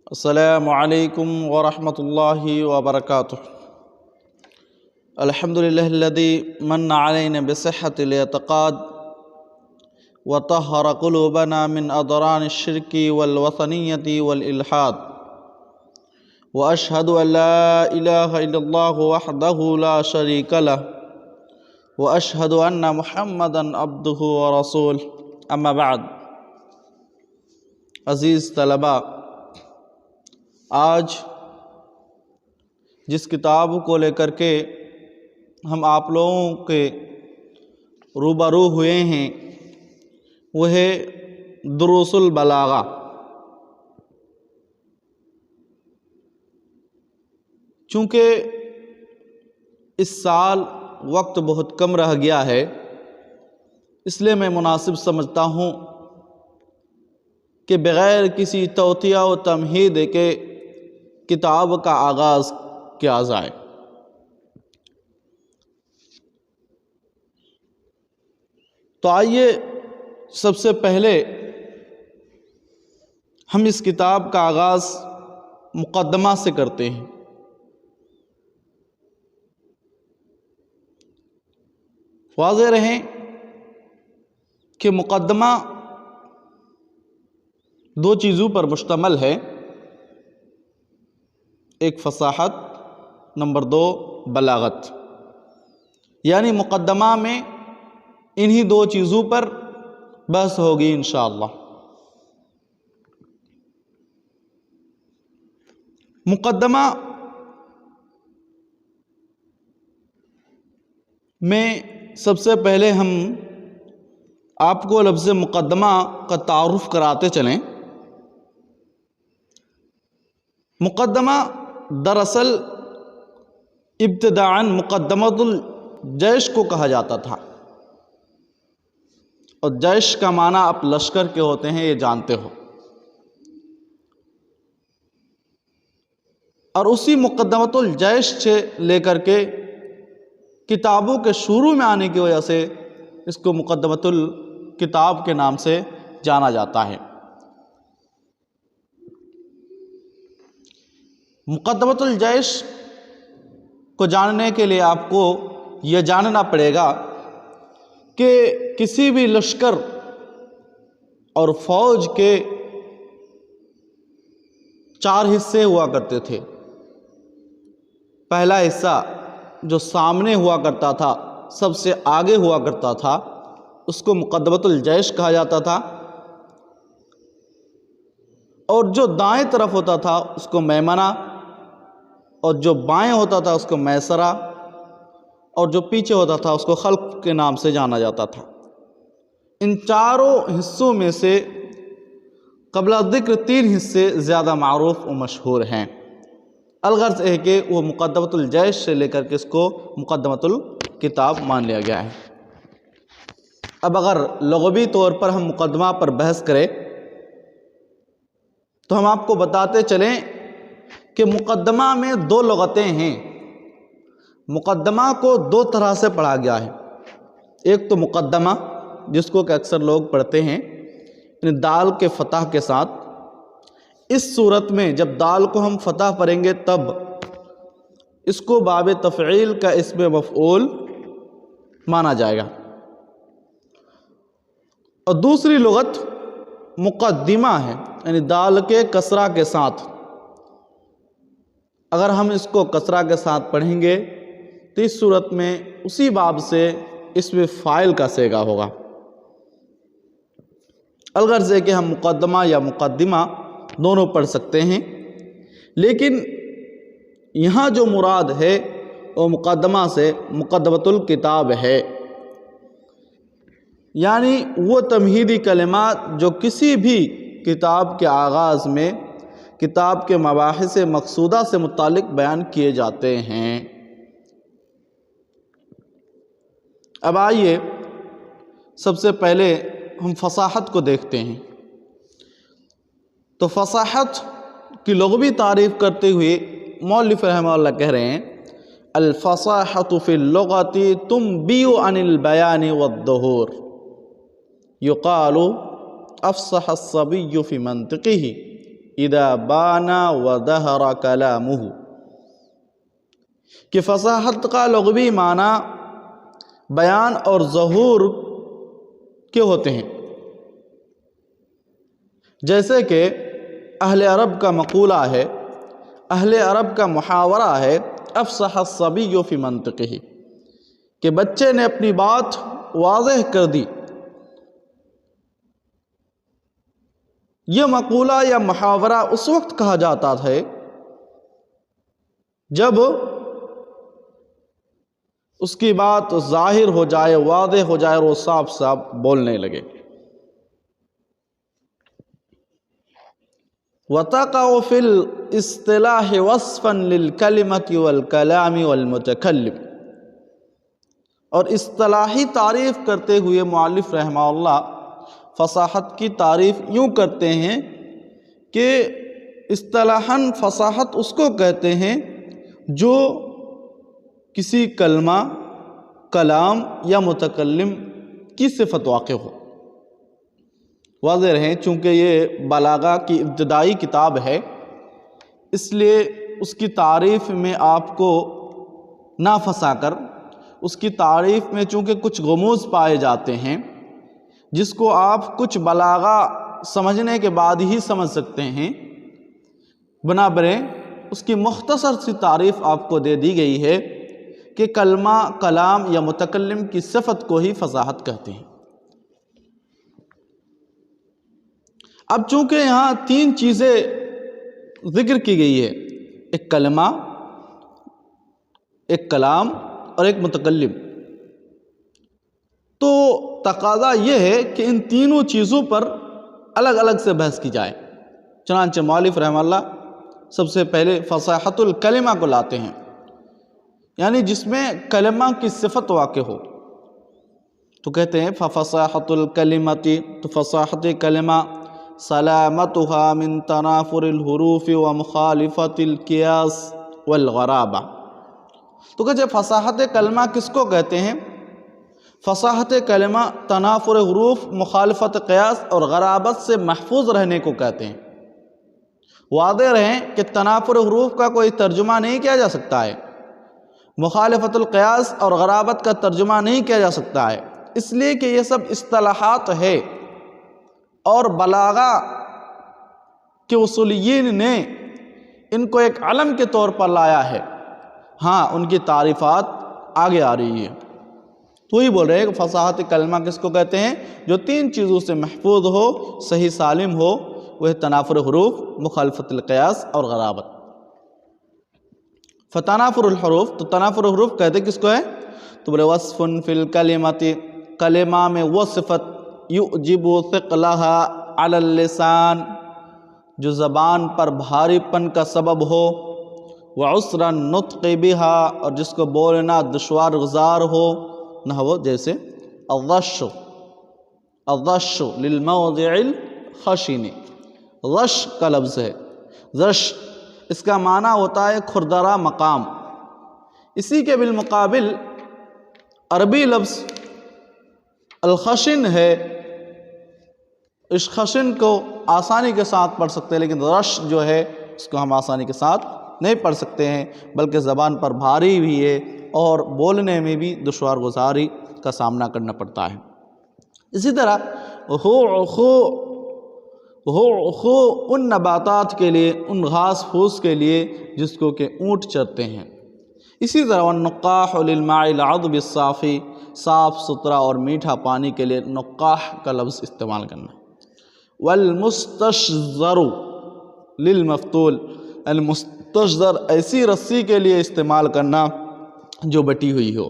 السلام علیکم ورحمۃ اللہ وبرکاتہ۔ الحمدللہ الذی من علینا بصحۃ الاعتقاد وطہر قلوبنا من اضران الشرک والوثنیۃ والالحاد، واشہد ان لا الہ الا اللہ وحدہ لا شریک لہ، واشہد ان محمدا عبدہ ورسولہ، اما بعد۔ عزیز طلباء، آج جس کتاب کو لے کر کے ہم آپ لوگوں کے روبرو ہوئے ہیں وہ ہے دروس البلاغہ۔ چونکہ اس سال وقت بہت کم رہ گیا ہے، اس لیے میں مناسب سمجھتا ہوں کہ بغیر کسی توطیہ و تمہید کے کتاب کا آغاز کیا جائے۔ تو آئیے سب سے پہلے ہم اس کتاب کا آغاز مقدمہ سے کرتے ہیں۔ واضح رہیں کہ مقدمہ دو چیزوں پر مشتمل ہے، ایک فصاحت، نمبر دو بلاغت۔ یعنی مقدمہ میں انہی دو چیزوں پر بحث ہوگی انشاءاللہ۔ مقدمہ میں سب سے پہلے ہم آپ کو لفظ مقدمہ کا تعارف کراتے چلیں۔ مقدمہ دراصل ابتداءً مقدمۃ الجیش کو کہا جاتا تھا، اور جیش کا معنی آپ لشکر کے ہوتے ہیں، یہ جانتے ہو۔ اور اسی مقدمۃ الجیش سے لے کر کے کتابوں کے شروع میں آنے کی وجہ سے اس کو مقدمۃ الکتاب کے نام سے جانا جاتا ہے۔ مقدمۃ الجیش کو جاننے کے لیے آپ کو یہ جاننا پڑے گا کہ کسی بھی لشکر اور فوج کے چار حصے ہوا کرتے تھے۔ پہلا حصہ جو سامنے ہوا کرتا تھا، سب سے آگے ہوا کرتا تھا، اس کو مقدمۃ الجیش کہا جاتا تھا، اور جو دائیں طرف ہوتا تھا اس کو میمنہ، اور جو بائیں ہوتا تھا اس کو میسرہ، اور جو پیچھے ہوتا تھا اس کو خلف کے نام سے جانا جاتا تھا۔ ان چاروں حصوں میں سے قبل ذکر تین حصے زیادہ معروف و مشہور ہیں۔ الغرض ہے کہ وہ مقدمۃ الجیش سے لے کر کے اس کو مقدمۃ الکتاب مان لیا گیا ہے۔ اب اگر لغوی طور پر ہم مقدمہ پر بحث کریں تو ہم آپ کو بتاتے چلیں کہ مقدمہ میں دو لغتیں ہیں۔ مقدمہ کو دو طرح سے پڑھا گیا ہے۔ ایک تو مقدمہ جس کو کہ اکثر لوگ پڑھتے ہیں یعنی دال کے فتح کے ساتھ۔ اس صورت میں جب دال کو ہم فتح پڑھیں گے تب اس کو باب تفعیل کا اسم مفعول مانا جائے گا۔ اور دوسری لغت مقدمہ ہے، یعنی دال کے کسرہ کے ساتھ۔ اگر ہم اس کو کسرہ کے ساتھ پڑھیں گے تو اس صورت میں اسی باب سے اسم فاعل کا صیغہ ہوگا۔ الغرض ہے کہ ہم مقدمہ یا مقدمہ دونوں پڑھ سکتے ہیں، لیکن یہاں جو مراد ہے وہ مقدمہ سے مقدمۃ الکتاب ہے، یعنی وہ تمہیدی کلمات جو کسی بھی کتاب کے آغاز میں کتاب کے مباحث مقصودہ سے متعلق بیان کیے جاتے ہیں۔ اب آئیے سب سے پہلے ہم فصاحت کو دیکھتے ہیں۔ تو فصاحت کی لغوی تعریف کرتے ہوئے مؤلف رحمہ اللہ کہہ رہے ہیں: الفصاحت فی اللغۃ تنبی عن البیان والظہور، یقال افصح الصبی فی منطقہ، اذا بان وظہر کلامہ، کہ فصاحت کا لغوی معنی بیان اور ظہور کے ہوتے ہیں، جیسے کہ اہل عرب کا مقولہ ہے، اہل عرب کا محاورہ ہے، افصح الصبی فی منطقہ، کہ بچے نے اپنی بات واضح کر دی۔ یہ مقولہ یا محاورہ اس وقت کہا جاتا ہے جب اس کی بات ظاہر ہو جائے، واضح ہو جائے اور وہ صاف صاف بولنے لگے۔ وَتَقَعُ فِي الْإِصْطِلَاحِ وَصْفًا لِلْكَلِمَةِ وَالْكَلَامِ وَالْمُتَكَلِّمِ، اور اصطلاحی تعریف کرتے ہوئے مؤلف رحمہ اللہ فصاحت کی تعریف یوں کرتے ہیں کہ اصطلاحاً فصاحت اس کو کہتے ہیں جو کسی کلمہ، کلام یا متکلم کی صفت واقع ہو۔ واضح رہیں، چونکہ یہ بلاغہ کی ابتدائی کتاب ہے، اس لیے اس کی تعریف میں آپ کو نہ پھنسا کر، اس کی تعریف میں چونکہ کچھ غموض پائے جاتے ہیں جس کو آپ کچھ بلاغہ سمجھنے کے بعد ہی سمجھ سکتے ہیں، بنابریں اس کی مختصر سی تعریف آپ کو دے دی گئی ہے کہ کلمہ، کلام یا متکلم کی صفت کو ہی فصاحت کہتے ہیں۔ اب چونکہ یہاں تین چیزیں ذکر کی گئی ہے، ایک کلمہ، ایک کلام اور ایک متکلم، تو تقاضا یہ ہے کہ ان تینوں چیزوں پر الگ الگ سے بحث کی جائے۔ چنانچہ مؤلف رحمہ اللہ سب سے پہلے فصاحت الکلمہ کو لاتے ہیں، یعنی جس میں کلمہ کی صفت واقع ہو، تو کہتے ہیں فصاحت الکلمۃ، تو فصاحت کلمہ سلامتها من تنافر الحروف ومخالفت القیاس والغرابہ۔ تو کہتے فصاحت کلمہ کس کو کہتے ہیں؟ فصاحت کلمہ تنافر حروف، مخالفت قیاس اور غرابت سے محفوظ رہنے کو کہتے ہیں۔ واضح رہیں کہ تنافر حروف کا کوئی ترجمہ نہیں کیا جا سکتا ہے، مخالفت القیاس اور غرابت کا ترجمہ نہیں کیا جا سکتا ہے، اس لیے کہ یہ سب اصطلاحات ہے اور بلاغہ کے اصولیین نے ان کو ایک علم کے طور پر لایا ہے۔ ہاں، ان کی تعریفات آگے آ رہی ہے، تو ہی بول رہے ہیں کہ فصاحت کلمہ کس کو کہتے ہیں؟ جو تین چیزوں سے محفوظ ہو، صحیح سالم ہو، وہ تنافر حروف، مخالفت القیاس اور غرابت۔ فتنافر الحروف، تو تنافر حروف کہتے کس کو ہے؟ تو بولے وصف فی الکلمۃ، کلمہ میں وہ صفت یعجب ثقلها علی اللسان، جو زبان پر بھاری پن کا سبب ہو، وعسر النطق بها، اور جس کو بولنا دشوار گزار ہو، نحو جیسے الرش، الرش للموضع الخشن، رش کا لفظ ہے، رش اس کا معنی ہوتا ہے کھردرا مقام۔ اسی کے بالمقابل عربی لفظ الخشن ہے، اس خشن کو آسانی کے ساتھ پڑھ سکتے ہیں، لیکن رش جو ہے اس کو ہم آسانی کے ساتھ نہیں پڑھ سکتے ہیں، بلکہ زبان پر بھاری بھی ہے اور بولنے میں بھی دشوار گزاری کا سامنا کرنا پڑتا ہے۔ اسی طرح خو ان نباتات کے لیے، ان گھاس پھوس کے لیے جس کو کہ اونٹ چرتے ہیں۔ اسی طرح والنقاح للماء العذب الصافی، صاف ستھرا اور میٹھا پانی کے لیے نقاح کا لفظ استعمال کرنا۔ والمستشذر للمفتول، المستشذر ایسی رسی کے لیے استعمال کرنا جو بٹی ہوئی ہو۔